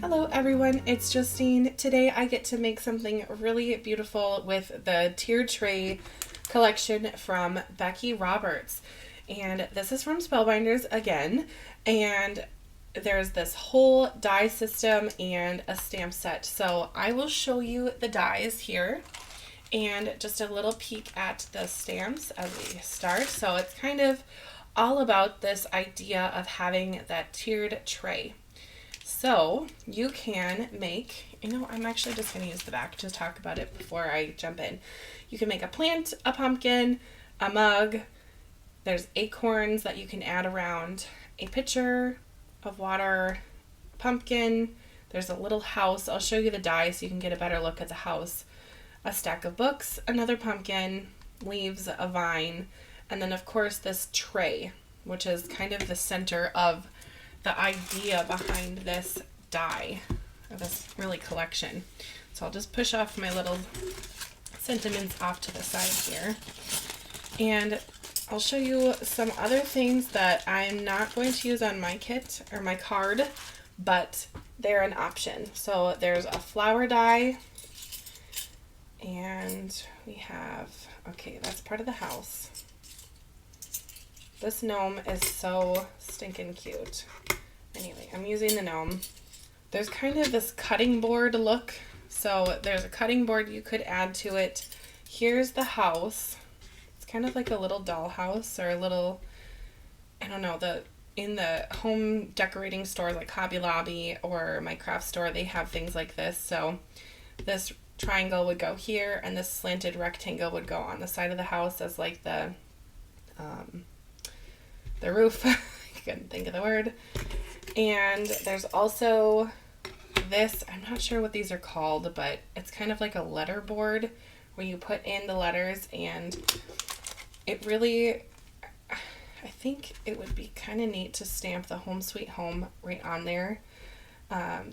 Hello everyone, it's Justine. Today I get to make something really beautiful with the tiered tray collection from Becky Roberts. And this is from Spellbinders again. And there's this whole die system and a stamp set. So I will show you the dies here and just a little peek at the stamps as we start. So it's kind of all about this idea of having that tiered tray. So you can make, I'm actually just going to use the back to talk about it before I jump in. You can make a plant, a pumpkin, a mug. There's acorns that you can add around, a pitcher of water, pumpkin. There's a little house. I'll show you the die so you can get a better look at the house. A stack of books, another pumpkin, leaves, a vine, and then of course this tray, which is kind of the center of the idea behind this die, or this really collection. So I'll just push off my little sentiments off to the side here. And I'll show you some other things that I'm not going to use on my kit or my card, but they're an option. So there's a flower die, and we have, okay, that's part of the house. This gnome is so stinking cute. Anyway, I'm using the gnome. There's kind of this cutting board look. So there's a cutting board you could add to it. Here's the house. It's kind of like a little dollhouse or a little, I don't know, in the home decorating stores like Hobby Lobby or my craft store, they have things like this. So this triangle would go here and this slanted rectangle would go on the side of the house as like the roof. I couldn't think of the word. And there's also this, I'm not sure what these are called, but it's kind of like a letter board where you put in the letters, and it really, I think it would be kind of neat to stamp the Home Sweet Home right on there.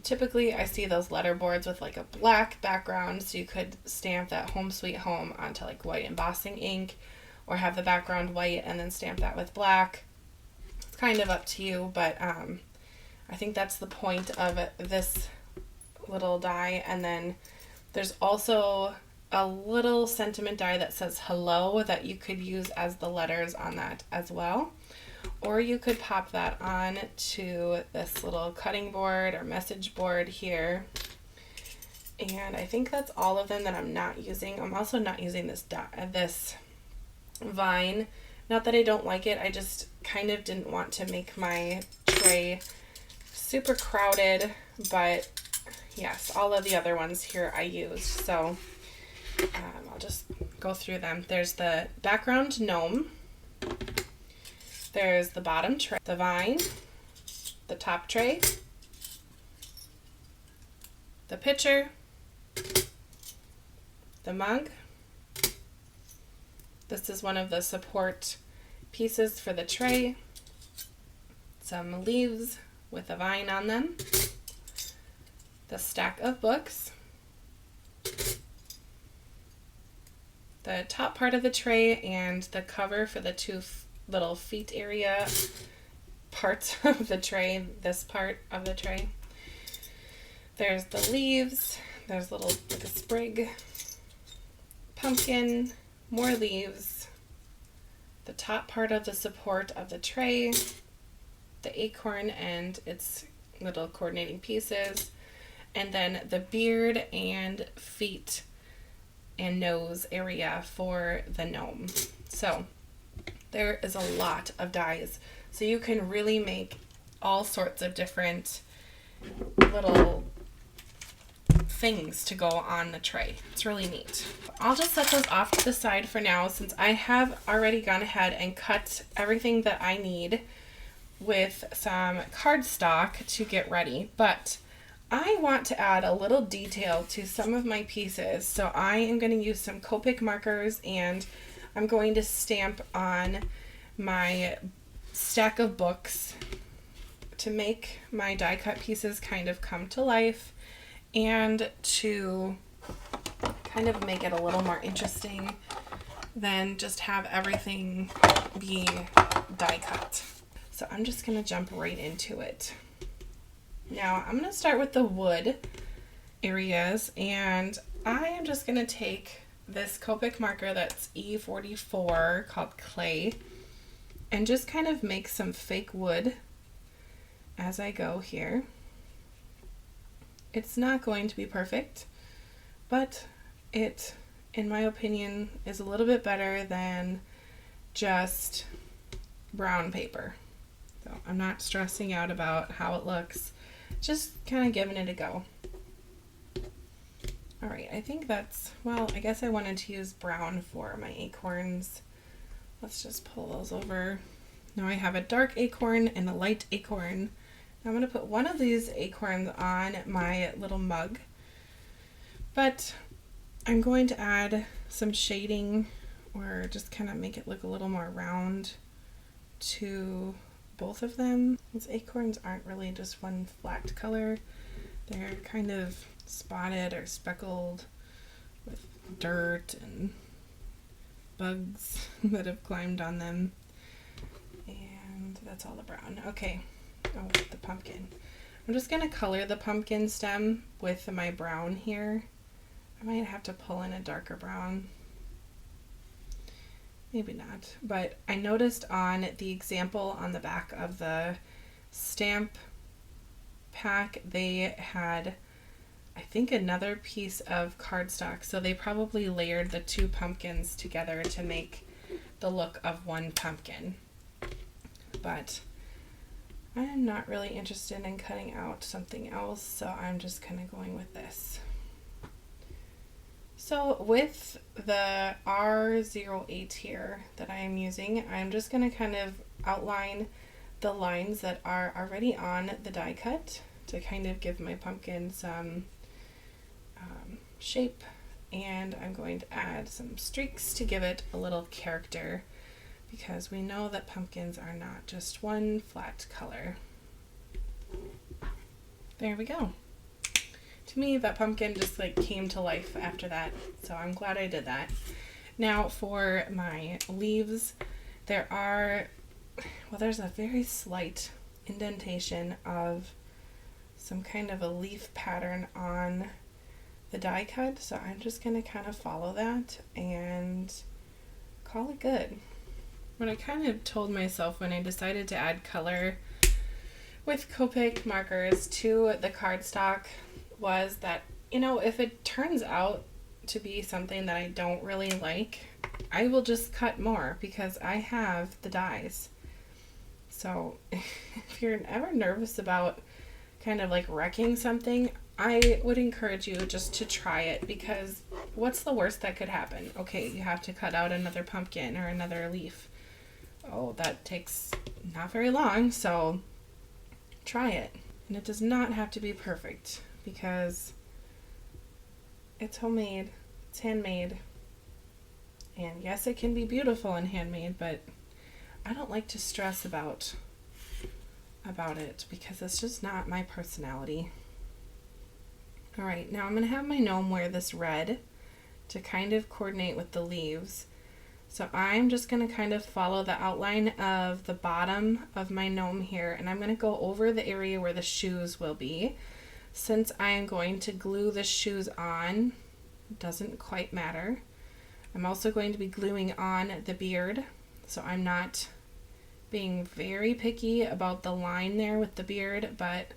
Typically I see those letter boards with like a black background, so you could stamp that Home Sweet Home onto like white embossing ink, or have the background white and then stamp that with black. It's kind of up to you, but I think that's the point of this little die. And then there's also a little sentiment die that says hello that you could use as the letters on that as well. Or you could pop that on to this little cutting board or message board here. And I think that's all of them that I'm not using. I'm also not using this vine. Not that I don't like it, I just kind of didn't want to make my tray super crowded, but yes, all of the other ones here I used. So I'll just go through them. There's the background gnome. There's the bottom tray, the vine, the top tray, the pitcher, the mug. This is one of the support pieces for the tray. Some leaves with a vine on them. The stack of books. The top part of the tray and the cover for the two little feet area parts of the tray, this part of the tray. There's the leaves. There's a little, like a sprig. Pumpkin. More leaves, the top part of the support of the tray, the acorn and its little coordinating pieces, and then the beard and feet and nose area for the gnome. So there is a lot of dies. So you can really make all sorts of different little things to go on the tray. It's really neat. I'll just set those off to the side for now, since I have already gone ahead and cut everything that I need with some cardstock to get ready, but I want to add a little detail to some of my pieces. So I am going to use some Copic markers, and I'm going to stamp on my stack of books to make my die cut pieces kind of come to life, and to kind of make it a little more interesting than just have everything be die cut. So I'm just going to jump right into it. Now I'm going to start with the wood areas, and I am just going to take this Copic marker that's E44 called Clay and just kind of make some fake wood as I go here. It's not going to be perfect, but it, in my opinion, is a little bit better than just brown paper. So I'm not stressing out about how it looks, just kind of giving it a go. All right, I think that's, well, I guess I wanted to use brown for my acorns. Let's just pull those over. Now I have a dark acorn and a light acorn. I'm going to put one of these acorns on my little mug, but I'm going to add some shading or just kind of make it look a little more round to both of them. These acorns aren't really just one flat color. They're kind of spotted or speckled with dirt and bugs that have climbed on them. And that's all the brown. Okay. Oh, the pumpkin. I'm just going to color the pumpkin stem with my brown here. I might have to pull in a darker brown. Maybe not. But I noticed on the example on the back of the stamp pack, they had, I think, another piece of cardstock. So they probably layered the two pumpkins together to make the look of one pumpkin. But I am not really interested in cutting out something else, so I'm just kind of going with this. So with the R08 here that I am using, I'm just going to kind of outline the lines that are already on the die cut to kind of give my pumpkin some shape, and I'm going to add some streaks to give it a little character, because we know that pumpkins are not just one flat color. There we go. To me, that pumpkin just like came to life after that, so I'm glad I did that. Now for my leaves, there's a very slight indentation of some kind of a leaf pattern on the die cut, so I'm just going to kind of follow that and call it good. What I kind of told myself when I decided to add color with Copic markers to the cardstock was that, you know, if it turns out to be something that I don't really like, I will just cut more because I have the dies. So if you're ever nervous about kind of like wrecking something, I would encourage you just to try it, because what's the worst that could happen? Okay, you have to cut out another pumpkin or another leaf. Oh, that takes not very long, so try it. And it does not have to be perfect, because it's homemade, it's handmade. And yes, it can be beautiful and handmade, but I don't like to stress about it because it's just not my personality. All right, now I'm going to have my gnome wear this red to kind of coordinate with the leaves. So I'm just going to kind of follow the outline of the bottom of my gnome here, and I'm going to go over the area where the shoes will be. Since I am going to glue the shoes on, it doesn't quite matter. I'm also going to be gluing on the beard, so I'm not being very picky about the line there with the beard, but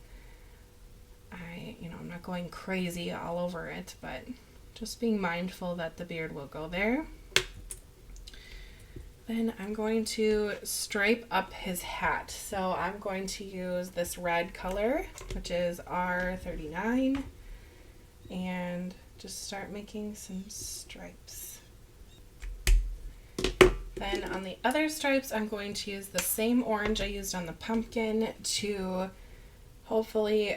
I'm not going crazy all over it, but just being mindful that the beard will go there. Then I'm going to stripe up his hat. So I'm going to use this red color, which is R39, and just start making some stripes. Then on the other stripes, I'm going to use the same orange I used on the pumpkin to hopefully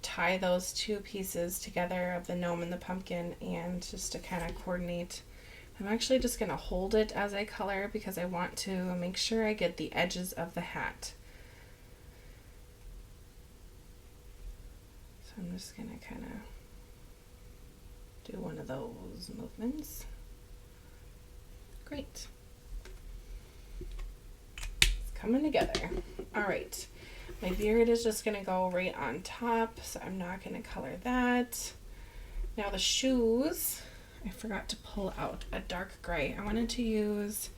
tie those two pieces together of the gnome and the pumpkin, and just to kind of coordinate. I'm actually just going to hold it as I color because I want to make sure I get the edges of the hat. So I'm just going to kind of do one of those movements. Great. Let's coming together. All right. My beard is just going to go right on top, so I'm not going to color that. Now the shoes, I forgot to pull out a dark gray. I wanted to use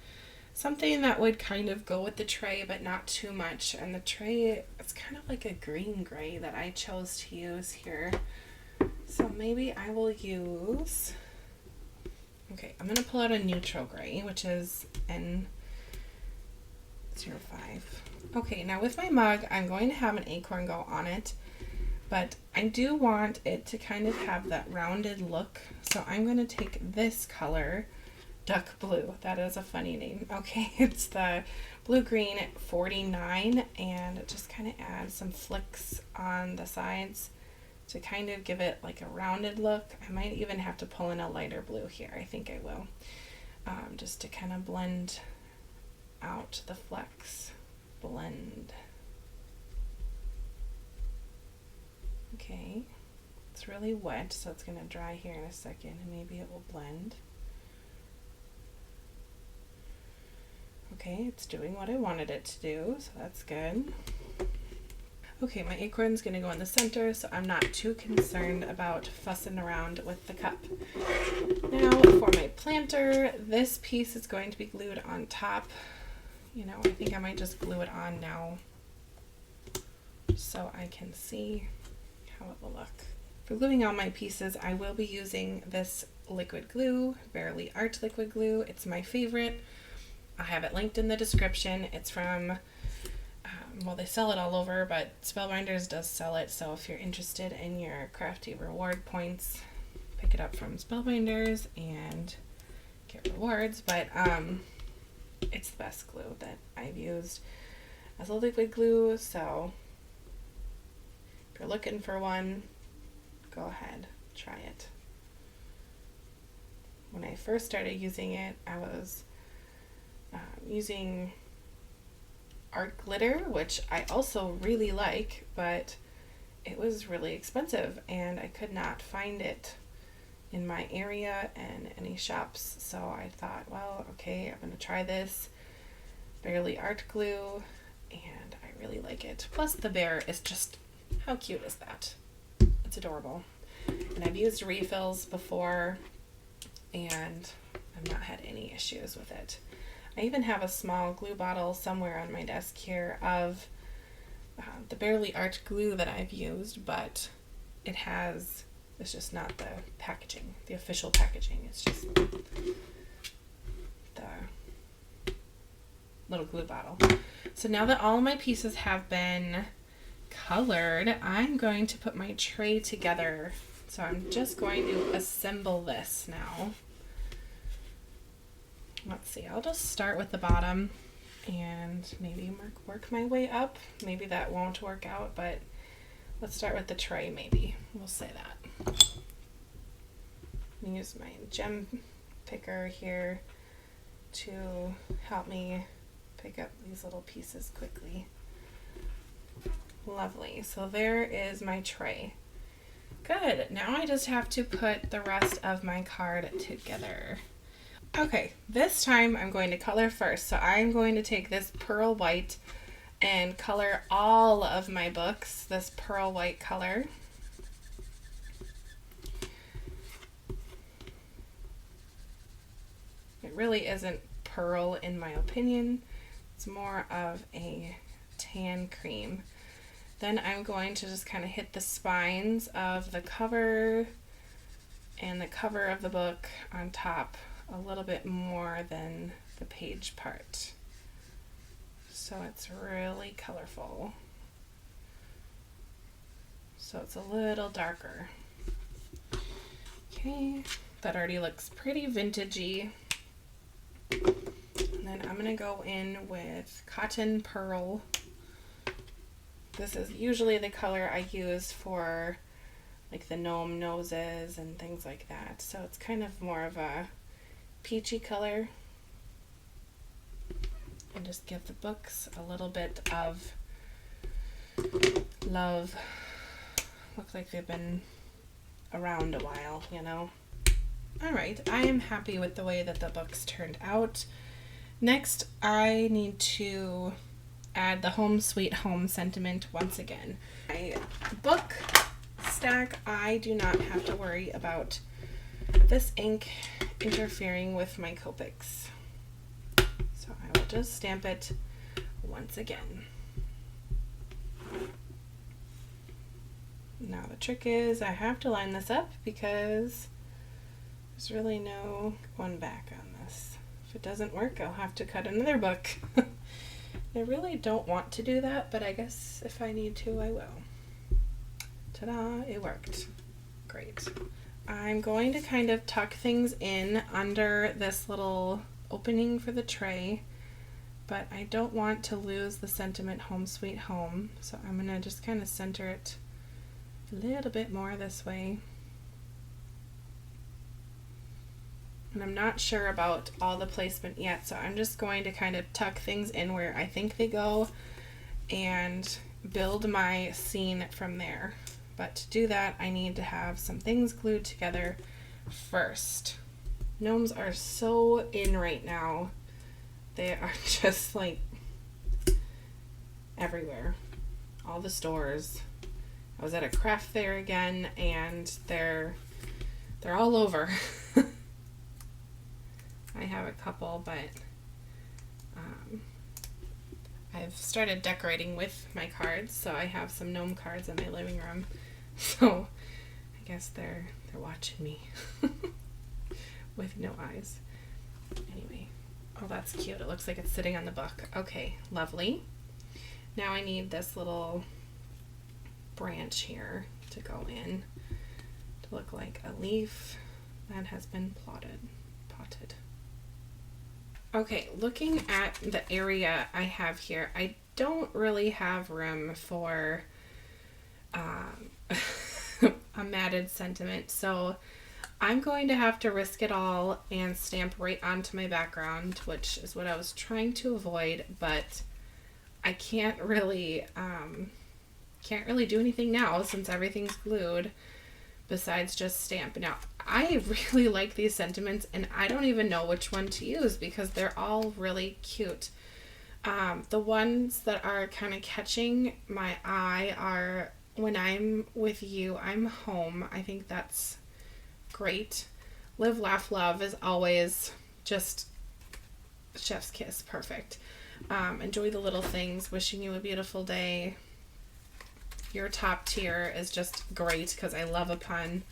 something that would kind of go with the tray, but not too much. And the tray, it's kind of like a green gray that I chose to use here. So maybe I will use, okay, I'm going to pull out a neutral gray, which is N05. Okay, now with my mug, I'm going to have an acorn go on it, but I do want it to kind of have that rounded look. So I'm going to take this color, Duck Blue. That is a funny name. Okay, it's the Blue Green 49, and just kind of add some flicks on the sides to kind of give it like a rounded look. I might even have to pull in a lighter blue here. I think I will, just to kind of blend out the flecks. Blend. Okay, it's really wet, so it's going to dry here in a second, and maybe it will blend. Okay, it's doing what I wanted it to do, so that's good. Okay, my acorn's going to go in the center, so I'm not too concerned about fussing around with the cup. Now for my planter, this piece is going to be glued on top. You know, I think I might just glue it on now so I can see how it will look. For gluing on my pieces, I will be using this liquid glue, Barely Art liquid glue. It's my favorite. I have it linked in the description. It's from, well, they sell it all over, but Spellbinders does sell it. So if you're interested in your crafty reward points, pick it up from Spellbinders and get rewards. But it's the best glue that I've used as a liquid glue. So if you're looking for one, go ahead, try it. When I first started using it, I was using art glitter, which I also really like, but it was really expensive and I could not find it in my area and any shops. So I thought, well, okay, I'm going to try this Barely Art glue, and I really like it. Plus the bear is just, how cute is that? It's adorable. And I've used refills before and I've not had any issues with it. I even have a small glue bottle somewhere on my desk here of the Barely Art glue that I've used, but it's just not the packaging, the official packaging. It's just the little glue bottle. So now that all of my pieces have been colored, I'm going to put my tray together. So I'm just going to assemble this now. Let's see, I'll just start with the bottom and maybe work my way up. Maybe that won't work out, but let's start with the tray maybe. We'll say that. Use my gem picker here to help me pick up these little pieces quickly. Lovely. So there is my tray. Good. Now I just have to put the rest of my card together. Okay, this time I'm going to color first. So I'm going to take this pearl white and color all of my books, this pearl white color. It really isn't pearl in my opinion. It's more of a tan cream. Then I'm going to just kind of hit the spines of the cover and the cover of the book on top a little bit more than the page part. So it's really colorful. So it's a little darker. Okay, that already looks pretty vintagey. And then I'm gonna go in with Cotton Pearl. This is usually the color I use for like the gnome noses and things like that. So it's kind of more of a peachy color. And just give the books a little bit of love. Look like they've been around a while, you know. Alright, I am happy with the way that the books turned out. Next, I need to add the Home Sweet Home sentiment once again. My book stack, I do not have to worry about this ink interfering with my Copics. So I will just stamp it once again. Now the trick is I have to line this up because there's really no going back on this. If it doesn't work, I'll have to cut another book. I really don't want to do that, but I guess if I need to, I will. Ta-da, it worked. Great. I'm going to kind of tuck things in under this little opening for the tray, but I don't want to lose the sentiment Home Sweet Home, so I'm going to just kind of center it a little bit more this way. And I'm not sure about all the placement yet, so I'm just going to kind of tuck things in where I think they go and build my scene from there. But to do that, I need to have some things glued together first. Gnomes are so in right now. They are just like everywhere. All the stores. I was at a craft fair again, and they're all over. I have a couple, but I've started decorating with my cards, so I have some gnome cards in my living room. So I guess they're watching me with no eyes. Anyway, oh, that's cute. It looks like it's sitting on the book. Okay, lovely. Now I need this little branch here to go in to look like a leaf that has been potted. Okay, looking at the area I have here, I don't really have room for a matted sentiment, so I'm going to have to risk it all and stamp right onto my background, which is what I was trying to avoid, but I can't really do anything now since everything's glued besides just stamp. Now, I really like these sentiments, and I don't even know which one to use because they're all really cute. The ones that are kind of catching my eye are When I'm With You, I'm Home. I think that's great. Live, Laugh, Love is always just chef's kiss. Perfect. Enjoy the Little Things. Wishing You a Beautiful Day. Your Top Tier is just great because I love a pun.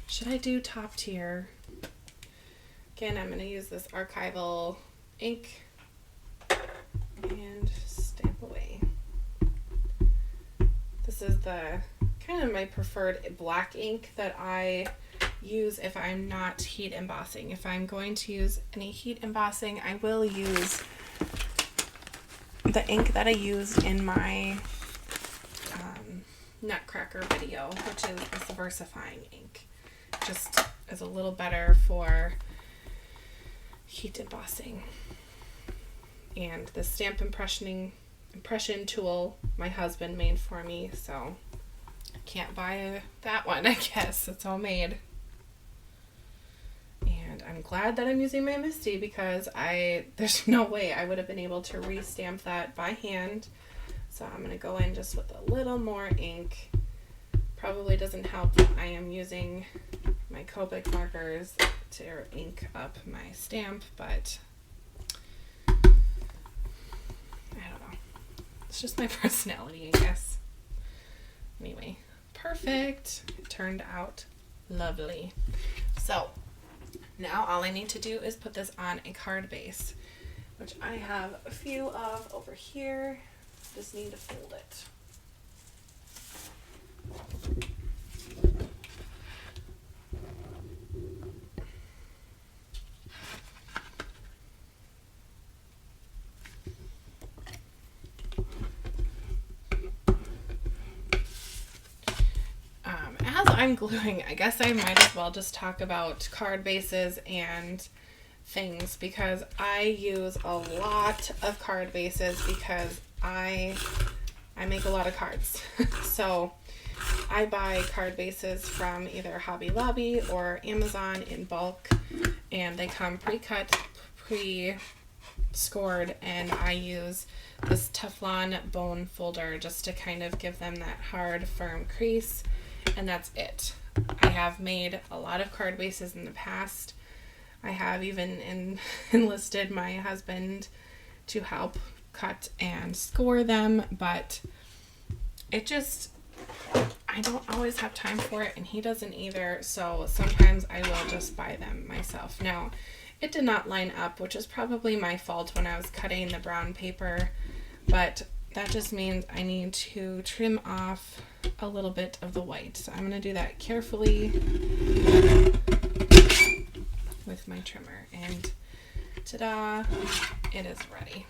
Should I do top tier? Again, I'm going to use this archival ink and stamp away. This is the kind of my preferred black ink that I use if I'm not heat embossing. If I'm going to use any heat embossing, I will use the ink that I used in my Nutcracker video, which is this VersaFine ink. Just is a little better for heat embossing. And the stamp impression tool my husband made for me, so I can't buy that one, I guess. It's all made. And I'm glad that I'm using my Misty because there's no way I would have been able to re-stamp that by hand. So I'm going to go in just with a little more ink. Probably doesn't help that I am using my Copic markers to ink up my stamp, but I don't know. It's just my personality, I guess. Anyway, perfect. It turned out lovely. So now all I need to do is put this on a card base, which I have a few of over here. Just need to fold it. As I'm gluing, I guess I might as well just talk about card bases and things because I use a lot of card bases because I make a lot of cards. So I buy card bases from either Hobby Lobby or Amazon in bulk, and they come pre-cut, pre-stamped scored, and I use this Teflon bone folder just to kind of give them that hard, firm crease, and that's it. I have made a lot of card bases in the past. I have even enlisted my husband to help cut and score them, but it just, I don't always have time for it, and he doesn't either, so sometimes I will just buy them myself. Now, it did not line up, which is probably my fault when I was cutting the brown paper, but that just means I need to trim off a little bit of the white. So I'm going to do that carefully with my trimmer, and ta-da, it is ready.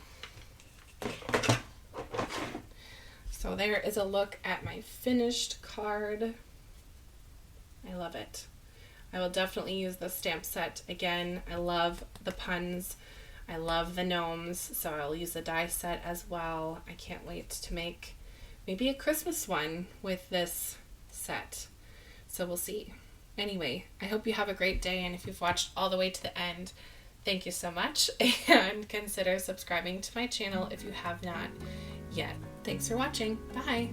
So there is a look at my finished card. I love it. I will definitely use the stamp set again. I love the puns. I love the gnomes, so I'll use the die set as well. I can't wait to make maybe a Christmas one with this set. So we'll see. Anyway, I hope you have a great day, and if you've watched all the way to the end, thank you so much, and consider subscribing to my channel if you have not yet. Thanks for watching. Bye!